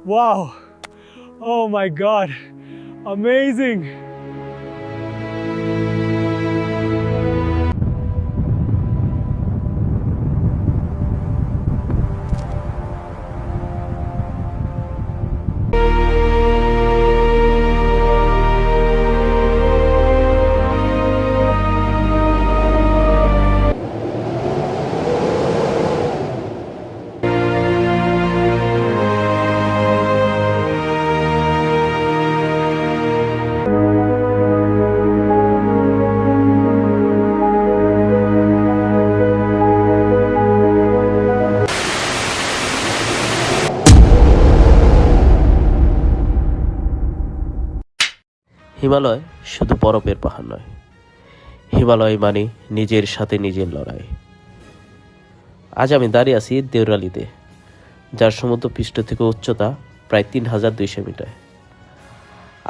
Wow. Oh my God. Amazing. Himalaya শুধু বরফের পাহাড় নয়, হিমালয় মানে নিজের সাথে নিজের লড়াই। আজ আমি দাঁড়িয়ে আছি দেওরালিতে, যার সমুদ্র পৃষ্ঠ থেকে উচ্চতা প্রায় ৩,২০০ মিটার।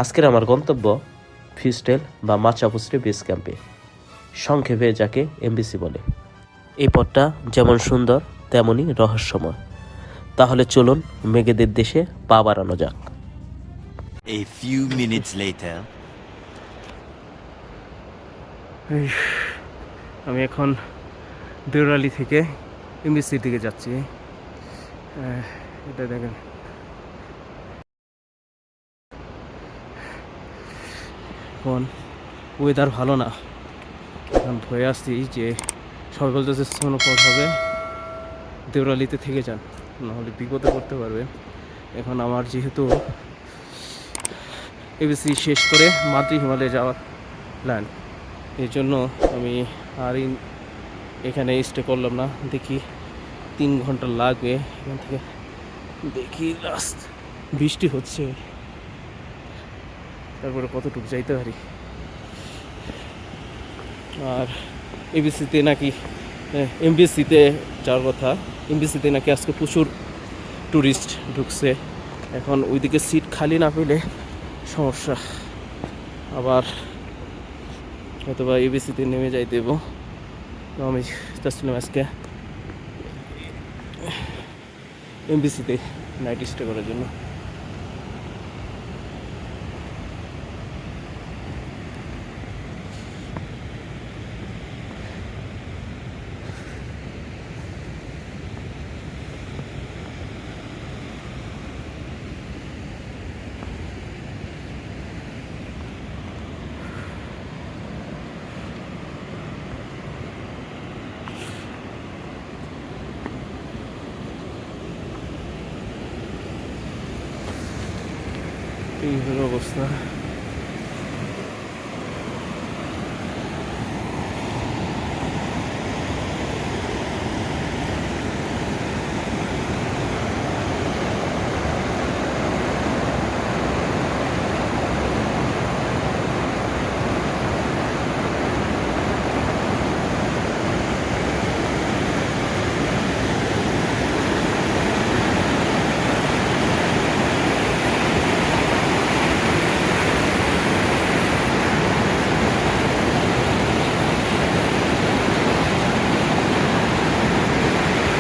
আজকের আমার গন্তব্য ফিস্টেল বা মাচাপুস্টে বেস ক্যাম্পে, সংক্ষেপে যাকে এমবিসি বলে। এই পথটা যেমন সুন্দর তেমনই রহস্যময়। তাহলে চলুন মেঘেদের দেশে পা বাড়ানো যাক। A few minutes later. আমি এখন দেওরালি থেকে এমবিসির দিকে যাচ্ছি। এটা দেখেন, এখন ওয়েদার ভালো না। এখন ভয়ে আসছি যে সবাই বলতেছে স্নোফল হবে, দেওরালিতে থেকে যান, নাহলে বিপদে পড়তে পারবেন। এখন আমার যেহেতু এবিসি শেষ করে মাতৃ হিমালয়ে যাওয়ার প্ল্যান, এর জন্য আমি আর এখানে স্টে করলাম না। দেখি 3 ঘন্টা লাগবে এখান থেকে। দেখি রাস্তা বৃষ্টি হচ্ছে, তারপরে কতটুকু যাইতে পারি। আর এবিসিতে নাকি এমবিসিতে যাওয়ার কথা, এমবিসিতে নাকি আজকে প্রচুর ট্যুরিস্ট ঢুকছে। এখন ওইদিকে সিট খালি না পেলে সমস্যা, আবার হয়তো বা এবিসিতে নেমে যাই দেব। তো আমি চাচ্ছিলাম আজকে এমবিসিতে নাইট স্টে করার জন্য। এই হলো অবস্থা।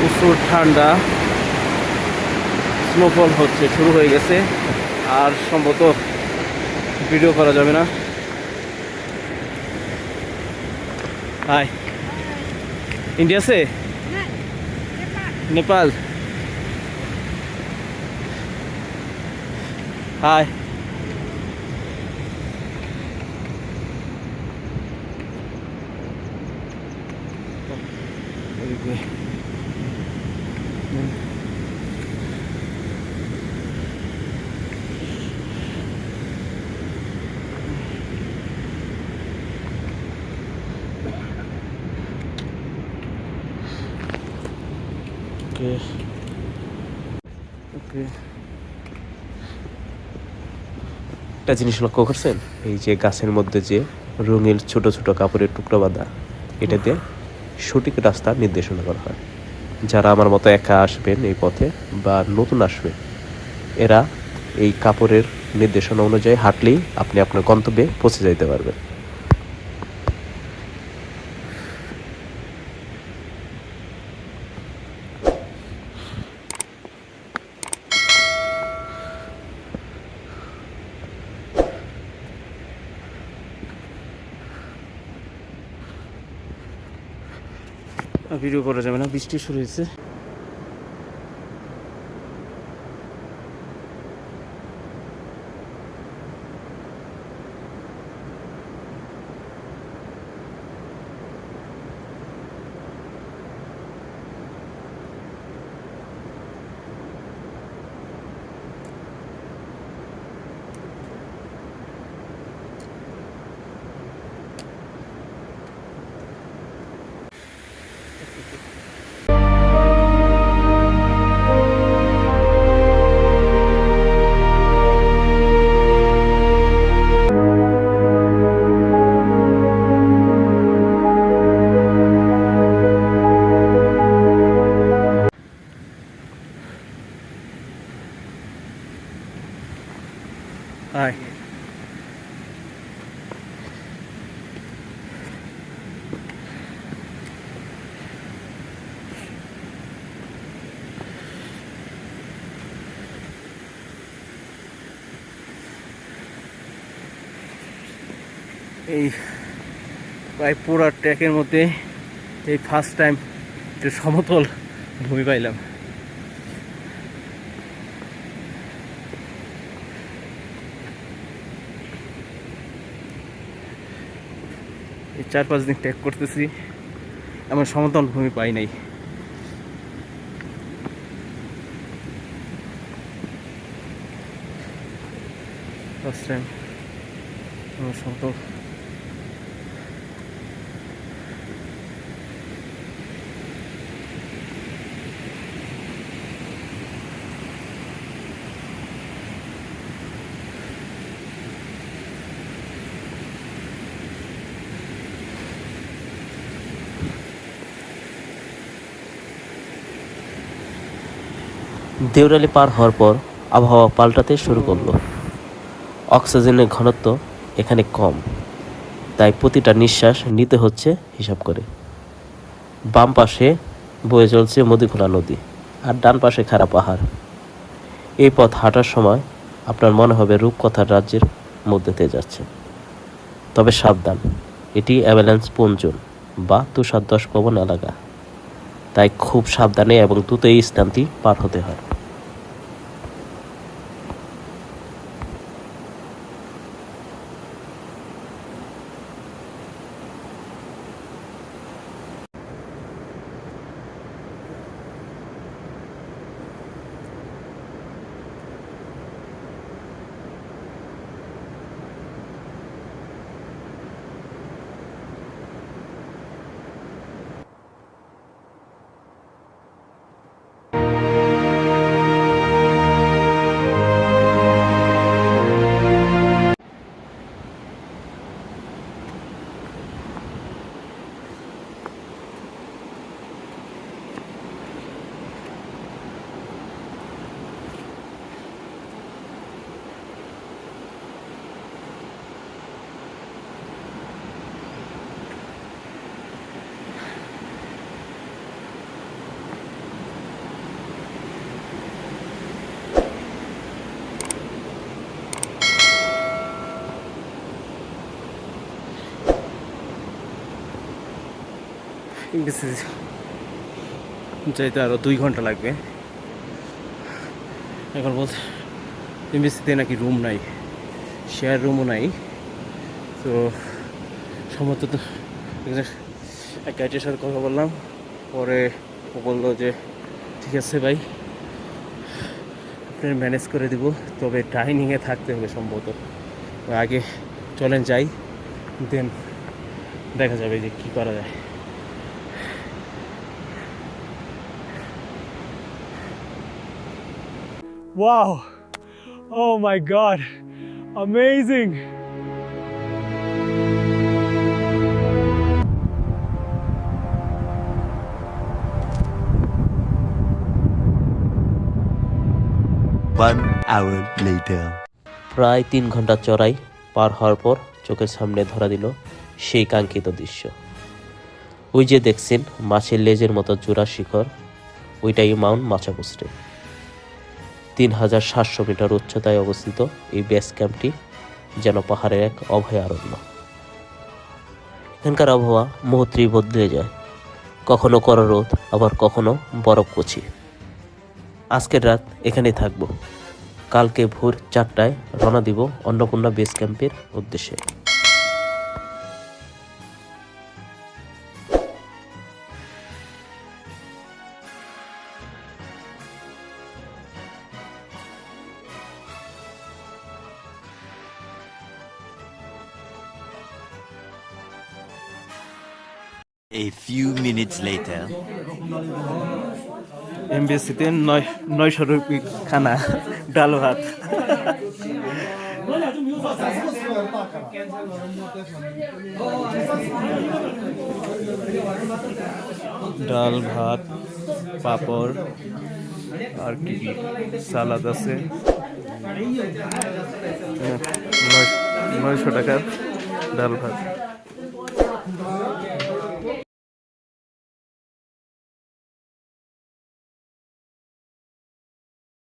প্রচুর ঠান্ডা, স্নোফল হচ্ছে, শুরু হয়ে গেছে। আর সম্ভবত ভিডিও করা যাবে না। হাই, ইন্ডিয়া से नेपाल। हाय, ওকে ওকে। একটা জিনিস লক্ষ্য করছেন, এই যে গাছের মধ্যে যে রঙিন ছোট ছোট কাপড়ের টুকরো বাঁধা, এটাতে সঠিক রাস্তা নির্দেশনা করা হয়। যারা আমার মতো একা আসবেন এই পথে বা নতুন আসবেন, এরা এই কাপড়ের নির্দেশনা অনুযায়ী হাঁটলেই আপনি আপনার গন্তব্যে পৌঁছে যেতে পারবেন। ভিডিও করা যাবে না, বৃষ্টি শুরু হয়েছে। হাই, এই প্রায় পুরো ট্র্যাকের মধ্যে এই ফার্স্ট টাইম একটু সমতল ভূমি পাইলাম। এই 4-5 দিন ট্রেক করতেছি, এমন সমতল ভূমি পাই নাই। ফার্স্ট টাইম এমন সমতল। দেউরালি পার হওয়ার পর আবহাওয়া পাল্টাতে শুরু করলো। অক্সিজেনের ঘনত্ব এখানে কম, তাই প্রতিটা নিঃশ্বাস নিতে হচ্ছে হিসাব করে। বাম পাশে বয়ে চলছে মদিখোলা নদী, আর ডান পাশে খাড়া পাহাড়। এই পথ হাঁটার সময় আপনার মনে হবে রূপকথার রাজ্যের মধ্যে দিয়ে যাচ্ছে। তবে সাবধান, এটি অ্যাভালাঞ্চ প্রোন জোন বা তুষারধস প্রবণ এলাকা, তাই খুব সাবধানে এবং দ্রুত এই স্থানটি পার হতে হয়। যাইতে আরও 2 ঘন্টা লাগবে। এখন বলছে এমবিসিতে নাকি রুম নাই, শেয়ার রুমও নাই। তো সম্ভবত এক গাইডের সাথে কথা বললাম, পরে ও বললো যে ঠিক আছে ভাই, আপনার ম্যানেজ করে দেবো, তবে ডাইনিংয়ে থাকতে হবে সম্ভবত। আগে চলেন যাই, দেন দেখা যাবে যে কী করা যায়। Wow! Oh my god! Amazing! One hour later. প্রায় 3 ঘন্টা চড়াই পার হওয়ার পর চোখের সামনে ধরা দিল সেই কাঙ্ক্ষিত দৃশ্য। ওই যে দেখছেন মাছের লেজের মতো জোড়া শিখর, ওইটাই মাউন্ট মাচাকুস্টে। 3700 মিটার উচ্চতায় অবস্থিত এই বেস ক্যাম্পটি যেন পাহাড়ের এক অভয়ারণ্য। এখানকার আবহাওয়া মুহূর্তেই বদলে যায়। কখনো কড়া রোদ, আবার কখনো বরফ কচি। আজকের রাত এখানেই থাকবো। কালকে ভোর 4টায় রওনা দিব অন্নপূর্ণা বেস ক্যাম্পের উদ্দেশ্যে। A few minutes later. এমবিএসিতে 900 rupee খানা, ডাল ভাত। ডাল ভাত, পাপড় আর কি কি সালাদ আছে। 900 টাকার ডাল ভাত।